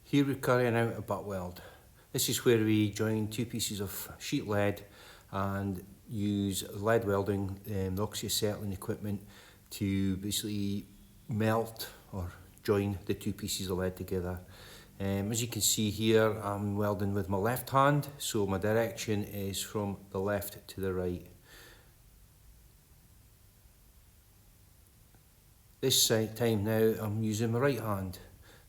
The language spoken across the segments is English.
Here we're carrying out a butt weld. This is where we join two pieces of sheet lead and use lead welding, the oxyacetylene equipment, to basically melt or join the two pieces of lead together. As you can see here, I'm welding with my left hand, so my direction is from the left to the right. This time now I'm using my right hand,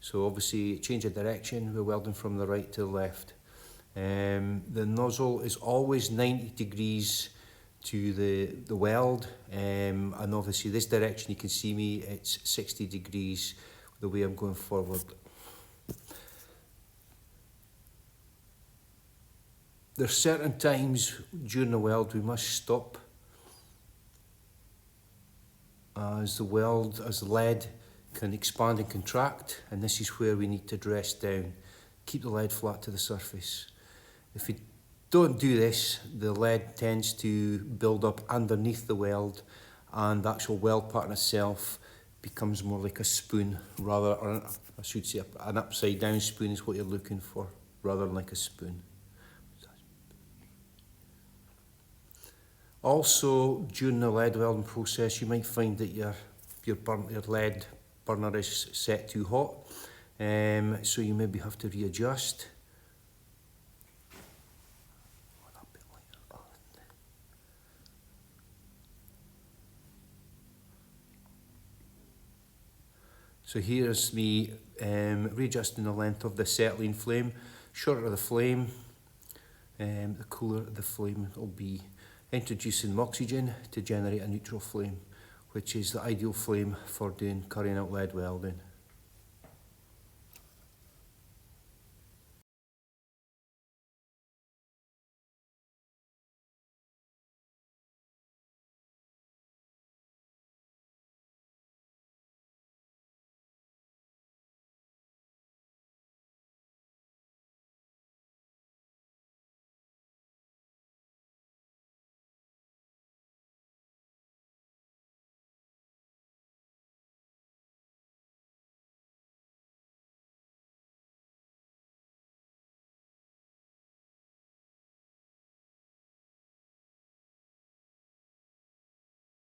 so obviously change of direction, we're welding from the right to the left. The nozzle is always 90 degrees to the weld, and obviously this direction you can see me, it's 60 degrees the way I'm going forward. There's certain times during the weld we must stop as the lead can expand and contract, and this is where we need to dress down, keep the lead flat to the surface. If we don't do this, the lead tends to build up underneath the weld, and the actual weld pattern itself becomes more like a spoon, or I should say an upside down spoon is what you're looking for, rather than like a spoon. Also, during the lead welding process, you might find that your lead burner is set too hot, so you maybe have to readjust. So here's me readjusting the length of the acetylene flame. Shorter the flame, the cooler the flame will be. Introducing oxygen to generate a neutral flame, which is the ideal flame for carrying out lead welding.